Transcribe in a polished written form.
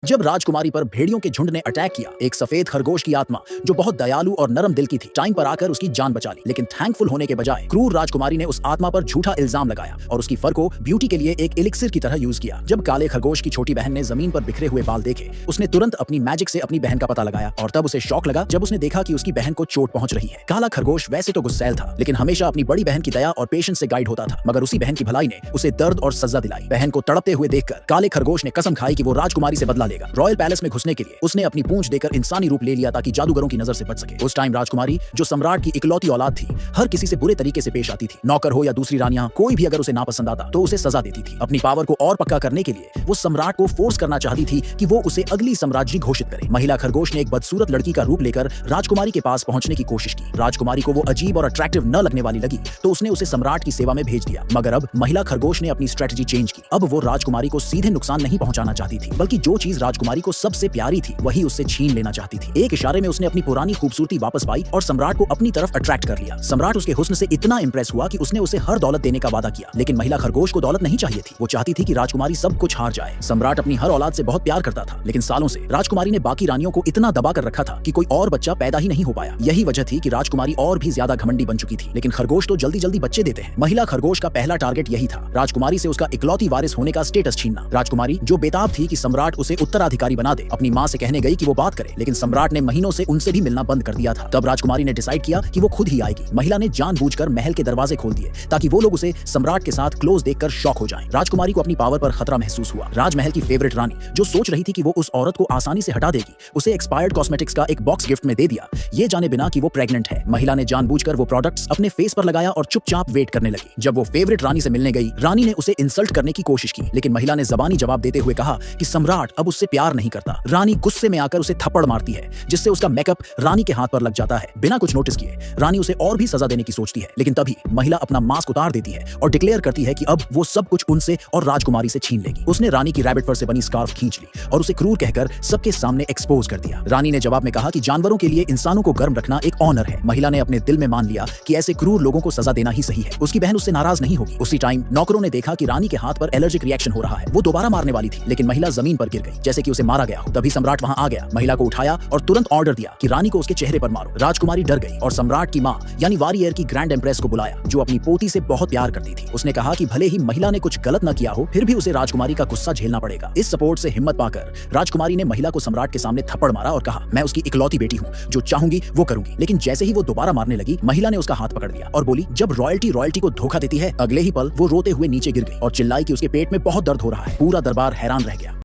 जब राजकुमारी पर भेड़ियों के झुंड ने अटैक किया, एक सफेद खरगोश की आत्मा जो बहुत दयालु और नरम दिल की थी, टाइम पर आकर उसकी जान बचा ली। लेकिन थैंकफुल होने के बजाय क्रूर राजकुमारी ने उस आत्मा पर झूठा इल्जाम लगाया और उसकी फर को ब्यूटी के लिए एक एलिक्सिर की तरह यूज किया। जब काले खरगोश की छोटी बहन ने जमीन पर बिखरे हुए बाल देखे, उसने तुरंत अपनी मैजिक से अपनी बहन का पता लगाया और तब उसे शॉक लगा जब उसने देखा कि उसकी बहन को चोट पहुंच रही है। काला खरगोश वैसे तो गुस्सैल था, लेकिन हमेशा अपनी बड़ी बहन की दया और पेशेंस से गाइड होता था। मगर उसी बहन की भलाई ने उसे दर्द और सजा दिलाई। बहन को तड़पते हुए देखकर काले खरगोश ने कसम खाई कि वो राजकुमारी से बदला लेगा। रॉयल पैलेस में घुसने के लिए उसने अपनी पूंछ देकर इंसानी रूप ले लिया ताकि जादूगरों की नजर से बच सके। उस टाइम राजकुमारी, जो सम्राट की इकलौती औलाद थी, हर किसी से बुरे तरीके से पेश आती थी। नौकर हो या दूसरी रानियां, कोई भी अगर उसे नापसंद आता तो उसे सजा देती थी। अपनी पावर को और पक्का करने के लिए वो सम्राट को फोर्स करना चाहती थी कि वो उसे अगली सम्राज्ञी घोषित करे। महिला खरगोश ने एक बदसूरत लड़की का रूप लेकर राजकुमारी के पास पहुंचने की कोशिश की। राजकुमारी को वो अजीब और अट्रैक्टिव न लगने वाली लगी तो उसने उसे सम्राट की सेवा में भेज दिया। मगर अब महिला खरगोश ने अपनी स्ट्रेटजी चेंज की। अब वो राजकुमारी को सीधे नुकसान नहीं पहुंचाना चाहती थी, बल्कि जो चीज राजकुमारी को सबसे प्यारी थी वही उससे छीन लेना चाहती थी। एक इशारे में उसने अपनी पुरानी खूबसूरती वापस पाई और सम्राट को अपनी तरफ अट्रैक्ट कर लिया। सम्राट उसके हुस्न से इतना इंप्रेस हुआ कि उसने उसे हर दौलत देने का वादा किया। लेकिन महिला खरगोश को दौलत नहीं चाहिए थी, वो चाहती थी कि राजकुमारी सब कुछ हार जाए। सम्राट अपनी हर औलाद से बहुत प्यार करता था, लेकिन सालों से राजकुमारी ने बाकी रानियों को इतना दबा कर रखा था कि कोई और बच्चा पैदा ही नहीं हो पाया। यही वजह थी कि राजकुमारी और भी ज्यादा घमंडी बन चुकी थी। लेकिन खरगोश तो जल्दी जल्दी बच्चे देते हैं। महिला खरगोश का पहला टारगेट यही था, राजकुमारी से उसका इकलौती वारिस होने का स्टेटस छीनना। राजकुमारी, जो बेताब थी कि सम्राट उसे उत्तराधिकारी बना दे, अपनी माँ से कहने गई कि वो बात करे, लेकिन सम्राट ने महीनों से उनसे भी मिलना बंद कर दिया था। तब राजकुमारी ने डिसाइड किया कि वो खुद ही आएगी। महिला ने जानबूझकर महल के दरवाजे खोल दिए ताकि वो लोग उसे सम्राट के साथ क्लोज देखकर शॉक हो जाएं। राजकुमारी को अपनी पावर पर खतरा महसूस हुआ। राजमहल की फेवरेट रानी, जो सोच रही थी कि वो उस औरत को आसानी से हटा देगी, उसे एक्सपायर्ड कॉस्मेटिक्स का एक बॉक्स गिफ्ट में दे दिया, ये जाने बिना कि वो प्रेग्नेंट है। महिला ने जानबूझकर वो प्रोडक्ट्स अपने फेस पर लगाया और चुपचाप वेट करने लगी। जब वो फेवरेट रानी से मिलने गई, रानी ने उसे इंसल्ट करने की कोशिश की, लेकिन महिला ने जबानी जवाब देते हुए कहा कि सम्राट अब उससे प्यार नहीं करता। रानी गुस्से में आकर उसे थप्पड़ मारती है, जिससे उसका मेकअप रानी के हाथ पर लग जाता है। बिना कुछ नोटिस किए रानी उसे और भी सजा देने की सोचती है, लेकिन तभी महिला अपना मास्क उतार देती है और डिक्लेयर करती है कि अब वो सब कुछ उनसे और राजकुमारी से छीन लेगी। उसने रानी की रैबिट फर से बनी स्कार्फ खींच ली और उसे क्रूर कहकर सबके सामने एक्सपोज कर दिया। रानी ने जवाब में कहा कि जानवरों के लिए इंसानों को गर्म रखना एक ऑनर है। महिला ने अपने दिल में मान लिया कि ऐसे क्रूर लोगों को सजा देना ही सही है। उसकी बहन उससे नाराज नहीं होगी। उसी टाइम नौकरों ने देखा कि रानी के हाथ पर एलर्जिक रिएक्शन हो रहा है। वो दोबारा मारने वाली थी, लेकिन महिला जमीन पर गिर गई जैसे कि उसे मारा गया हो। तभी सम्राट वहां आ गया, महिला को उठाया और तुरंत ऑर्डर दिया कि रानी को उसके चेहरे पर मारो। राजकुमारी डर गई और सम्राट की माँ यानी वारियर की ग्रैंड एम्प्रेस को बुलाया, जो अपनी पोती से बहुत प्यार करती थी। उसने कहा कि भले ही महिला ने कुछ गलत न किया हो, फिर भी उसे राजकुमारी का गुस्सा झेलना पड़ेगा। इस सपोर्ट से हिम्मत पाकर राजकुमारी ने महिला को सम्राट के सामने थप्पड़ मारा और कहा, मैं उसकी इकलौती बेटी हूँ, जो चाहूंगी वो करूंगी। लेकिन जैसे ही वो दोबारा मारने लगी, महिला ने उसका हाथ पकड़ लिया और बोली, जब रॉयल्टी को धोखा देती है। अगले ही पल वो रोते हुए नीचे गिर गई और चिल्लाई कि उसके पेट में बहुत दर्द हो रहा है। पूरा दरबार हैरान रह गया।